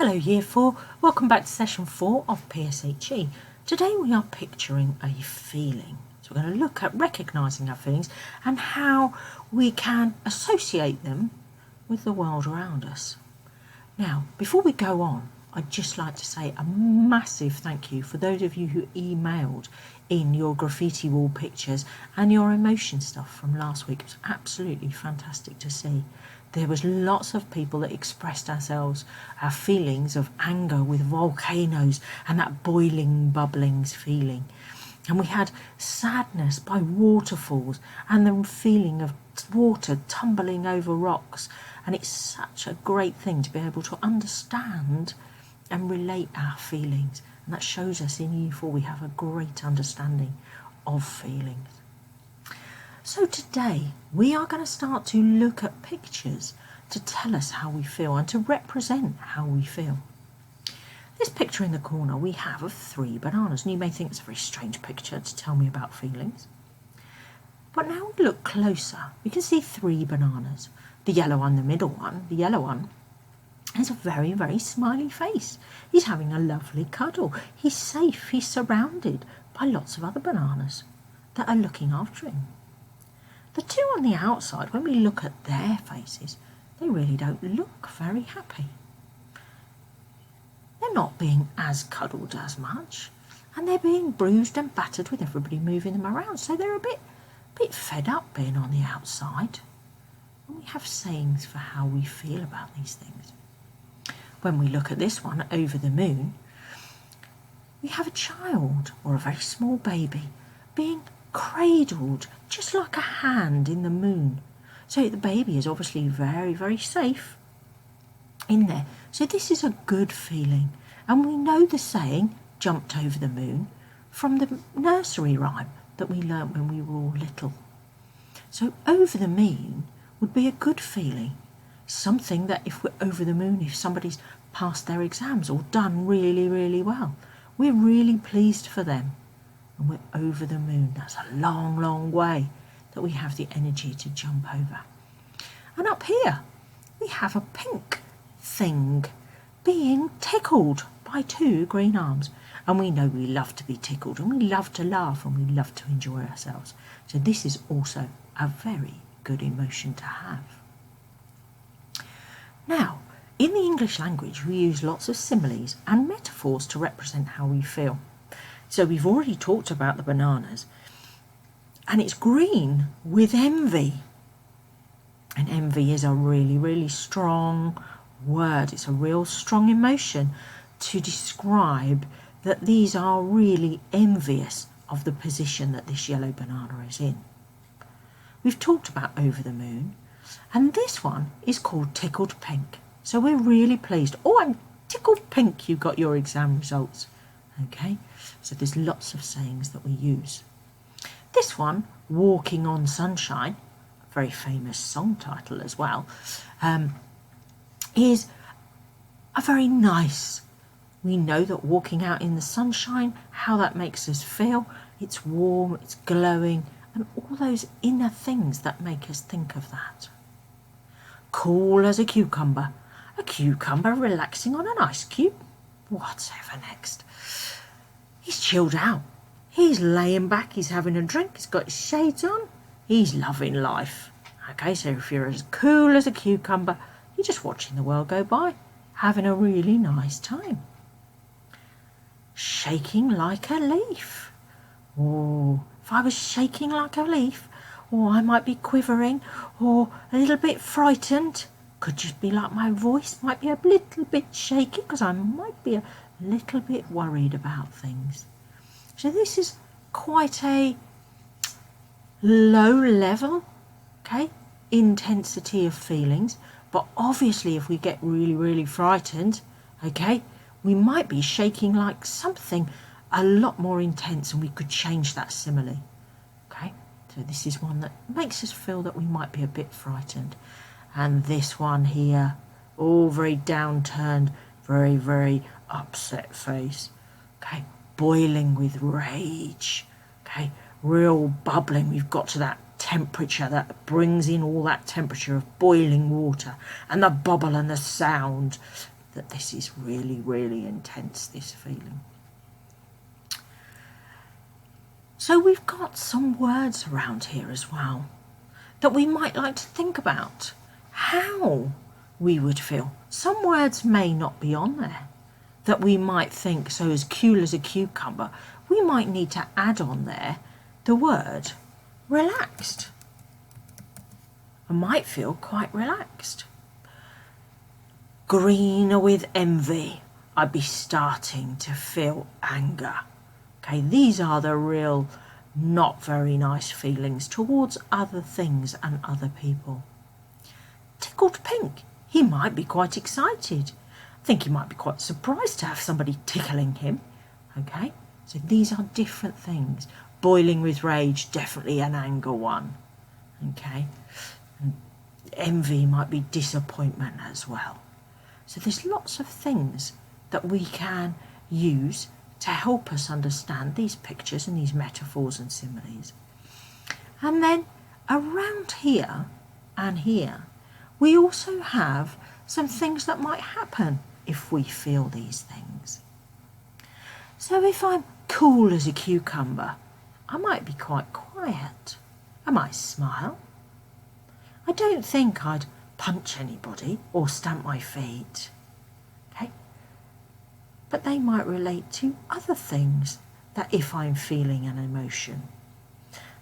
Hello Year 4, welcome back to session 4 of PSHE. Today we are picturing a feeling. So we're going to look at recognising our feelings and how we can associate them with the world around us. Now, before we go on, I'd just like to say a massive thank you for those of you who emailed in your graffiti wall pictures and your emotion stuff from last week. It was absolutely fantastic to see. There was lots of people that expressed our feelings of anger with volcanoes and that boiling, bubblings feeling. And we had sadness by waterfalls and the feeling of water tumbling over rocks. And it's such a great thing to be able to understand and relate our feelings. And that shows us in Year 4 we have a great understanding of feelings. So today we are going to start to look at pictures to tell us how we feel and to represent how we feel. This picture in the corner we have of 3 bananas, and you may think it's a very strange picture to tell me about feelings. But now we look closer, we can see 3 bananas. The yellow one, the middle one, the yellow one, has a very, very smiley face. He's having a lovely cuddle. He's safe, he's surrounded by lots of other bananas that are looking after him. The 2 on the outside, when we look at their faces, they really don't look very happy. They're not being as cuddled as much, and they're being bruised and battered with everybody moving them around, so they're a bit fed up being on the outside. And we have sayings for how we feel about these things. When we look at this one, over the moon, we have a child, or a very small baby, being cradled just like a hand in the moon. So the baby is obviously very, very safe in there. So this is a good feeling. And we know the saying, jumped over the moon, from the nursery rhyme that we learnt when we were all little. So over the moon would be a good feeling. Something that if we're over the moon, if somebody's passed their exams or done really, really well, we're really pleased for them. And we're over the moon. That's a long, long way that we have the energy to jump over. And up here, we have a pink thing being tickled by 2 green arms. And we know we love to be tickled, and we love to laugh, and we love to enjoy ourselves. So this is also a very good emotion to have. Now, in the English language, we use lots of similes and metaphors to represent how we feel. So we've already talked about the bananas, and it's green with envy. And envy is a really, really strong word. It's a real strong emotion to describe that these are really envious of the position that this yellow banana is in. We've talked about over the moon, and this one is called tickled pink. So we're really pleased. Oh, I'm tickled pink you got your exam results. Okay, so there's lots of sayings that we use. This one, Walking on Sunshine, a very famous song title as well, is a very nice. We know that walking out in the sunshine, how that makes us feel. It's warm, it's glowing, and all those inner things that make us think of that. Cool as a cucumber relaxing on an ice cube. Whatever next? He's chilled out. He's laying back, he's having a drink, he's got his shades on, he's loving life. Okay, so if you're as cool as a cucumber, you're just watching the world go by, having a really nice time. Shaking like a leaf. Oh, if I was shaking like a leaf, or I might be quivering, or a little bit frightened. Could just be like my voice might be a little bit shaky because I might be a little bit worried about things. So this is quite a low level, okay, intensity of feelings. But obviously if we get really, really frightened, okay, we might be shaking like something a lot more intense, and we could change that simile. Okay, so this is one that makes us feel that we might be a bit frightened. And this one here, all very downturned, very, very upset face. Okay, boiling with rage. Okay, real bubbling. We've got to that temperature that brings in all that temperature of boiling water and the bubble and the sound. that this is really, really intense, this feeling. So we've got some words around here as well that we might like to think about how we would feel. Some words may not be on there that we might think, so as cool as a cucumber, we might need to add on there the word relaxed. I might feel quite relaxed. Green with envy, I'd be starting to feel anger. Okay, these are the real not very nice feelings towards other things and other people. Tickled pink, he might be quite excited. I think he might be quite surprised to have somebody tickling him. Okay, so these are different things. Boiling with rage, definitely an anger one. Okay, and envy might be disappointment as well. So there's lots of things that we can use to help us understand these pictures and these metaphors and similes. And then around here and here, we also have some things that might happen if we feel these things. So if I'm cool as a cucumber, I might be quite quiet. I might smile. I don't think I'd punch anybody or stamp my feet. Okay? But they might relate to other things that if I'm feeling an emotion.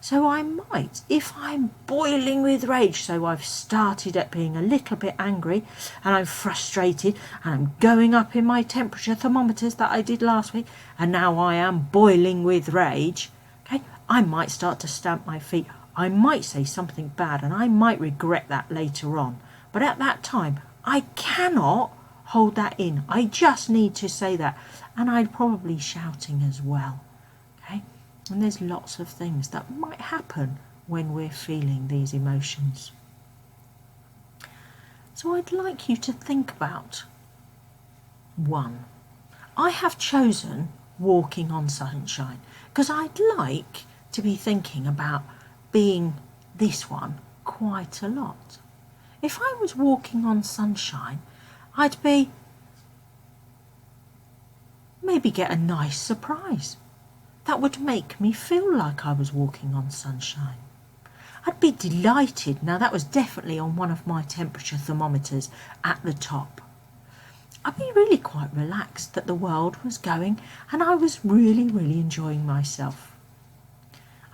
So I might, if I'm boiling with rage, so I've started at being a little bit angry and I'm frustrated and I'm going up in my temperature thermometers that I did last week, and now I am boiling with rage, okay, I might start to stamp my feet. I might say something bad and I might regret that later on. But at that time, I cannot hold that in. I just need to say that. And I'd probably shouting as well. Okay? And there's lots of things that might happen when we're feeling these emotions. So I'd like you to think about one. I have chosen walking on sunshine because I'd like to be thinking about being this one quite a lot. If I was walking on sunshine, I'd maybe get a nice surprise that would make me feel like I was walking on sunshine. I'd be delighted. Now that was definitely on one of my temperature thermometers at the top. I'd be really quite relaxed that the world was going and I was really, really enjoying myself.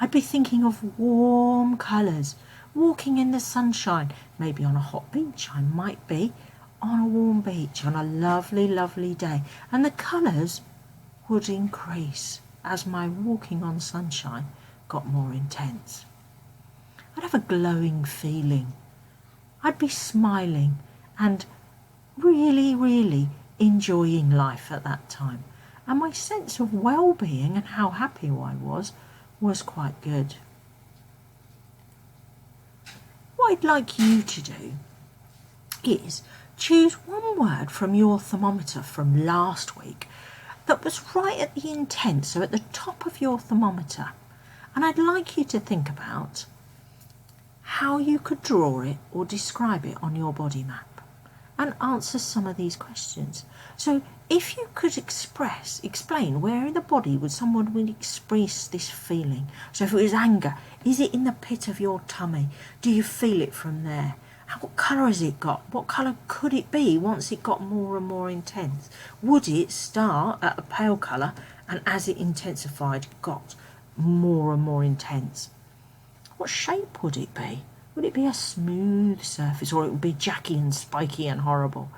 I'd be thinking of warm colours, walking in the sunshine, maybe on a hot beach. I might be on a warm beach on a lovely, lovely day, and the colours would increase as my walking on sunshine got more intense. I'd have a glowing feeling. I'd be smiling and really, really enjoying life at that time, and my sense of well-being and how happy I was quite good. What I'd like you to do is choose one word from your thermometer from last week that was right at the intent, so at the top of your thermometer, and I'd like you to think about how you could draw it or describe it on your body map and answer some of these questions. So if you could explain where in the body would someone express this feeling. So if it was anger, is it in the pit of your tummy? Do you feel it from there? What colour has it got? What colour could it be once it got more and more intense? Would it start at a pale colour and as it intensified got more and more intense? What shape would it be? Would it be a smooth surface, or it would be jacky and spiky and horrible?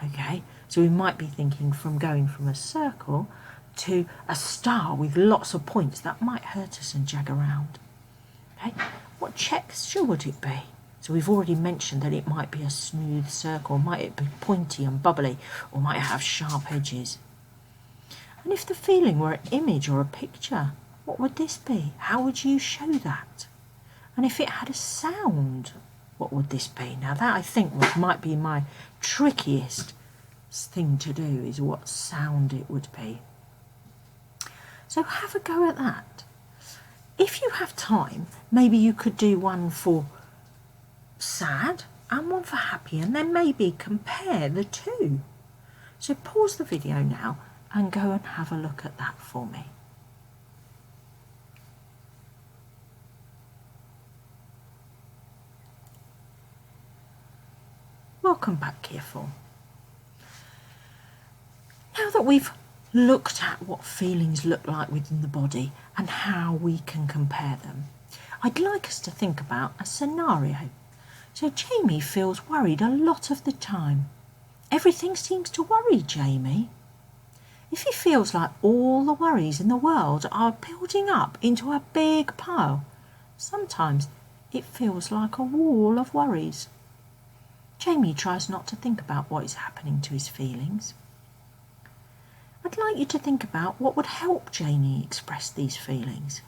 Okay, so we might be thinking from going from a circle to a star with lots of points that might hurt us and jag around. Okay, what texture would it be? So we've already mentioned that it might be a smooth circle, might it be pointy and bubbly, or might it have sharp edges? And if the feeling were an image or a picture, what would this be? How would you show that? And if it had a sound, what would this be? Now that I think might be my trickiest thing to do is what sound it would be. So have a go at that. If you have time, maybe you could do one for sad and one for happy, and then maybe compare the two. So pause the video now and go and have a look at that for me. Welcome back, Year 4. Now that we've looked at what feelings look like within the body and how we can compare them, I'd like us to think about a scenario. So Jamie feels worried a lot of the time. Everything seems to worry Jamie. If he feels like all the worries in the world are building up into a big pile, sometimes it feels like a wall of worries. Jamie tries not to think about what is happening to his feelings. I'd like you to think about what would help Jamie express these feelings.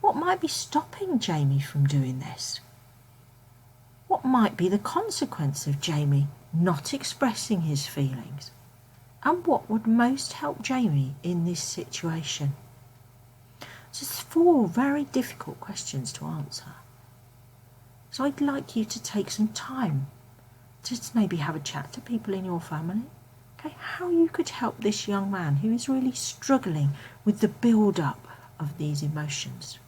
What might be stopping Jamie from doing this? What might be the consequence of Jamie not expressing his feelings? And what would most help Jamie in this situation? So it's 4 very difficult questions to answer. So I'd like you to take some time to maybe have a chat to people in your family, okay, how you could help this young man who is really struggling with the build-up of these emotions.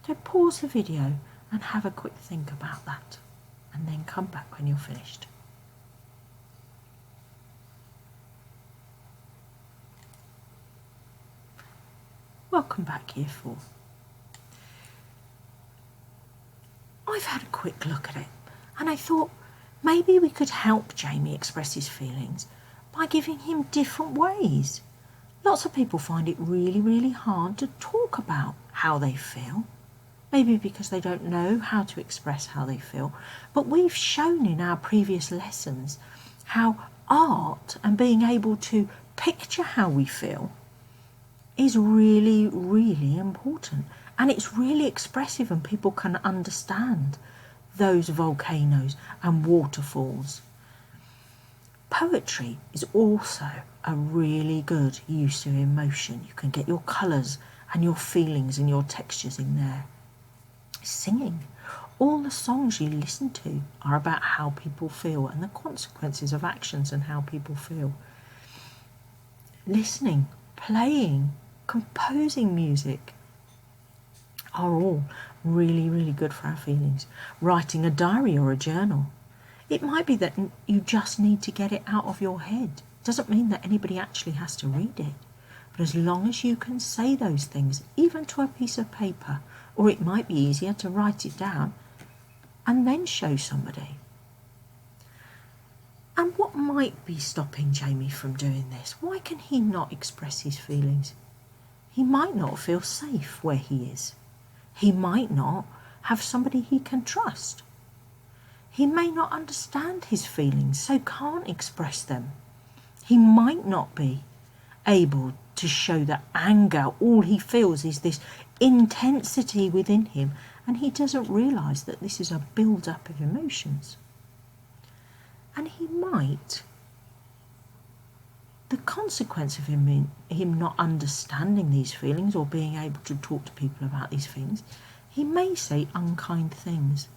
So pause the video and have a quick think about that, and then come back when you're finished. Welcome back, Year 4. I've had a quick look at it, and I thought maybe we could help Jamie express his feelings by giving him different ways. Lots of people find it really, really hard to talk about how they feel, maybe because they don't know how to express how they feel. But we've shown in our previous lessons how art and being able to picture how we feel is really, really important. And it's really expressive, and people can understand those volcanoes and waterfalls. Poetry is also a really good use of emotion. You can get your colours and your feelings and your textures in there. Singing. All the songs you listen to are about how people feel and the consequences of actions and how people feel. Listening, playing, composing music are all really, really good for our feelings. Writing a diary or a journal. It might be that you just need to get it out of your head. It doesn't mean that anybody actually has to read it. But as long as you can say those things, even to a piece of paper, or it might be easier to write it down and then show somebody. And what might be stopping Jamie from doing this? Why can he not express his feelings? He might not feel safe where he is. He might not have somebody he can trust. He may not understand his feelings, so can't express them. He might not be able to show that anger, all he feels is this intensity within him, and he doesn't realise that this is a build-up of emotions. And he might, the consequence of him not understanding these feelings or being able to talk to people about these feelings, he may say unkind things,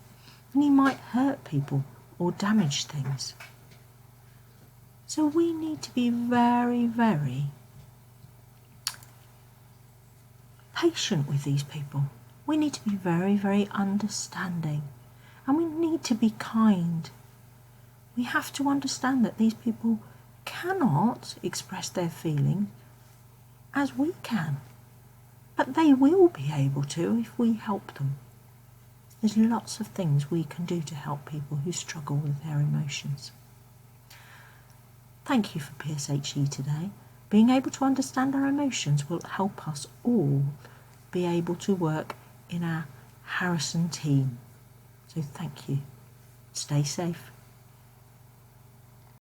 and he might hurt people or damage things. So we need to be very, very patient with these people. We need to be very, very understanding, and we need to be kind. We have to understand that these people cannot express their feelings as we can, but they will be able to if we help them. There's lots of things we can do to help people who struggle with their emotions. Thank you for PSHE today. Being able to understand our emotions will help us all be able to work in our Harrison team. So thank you. Stay safe.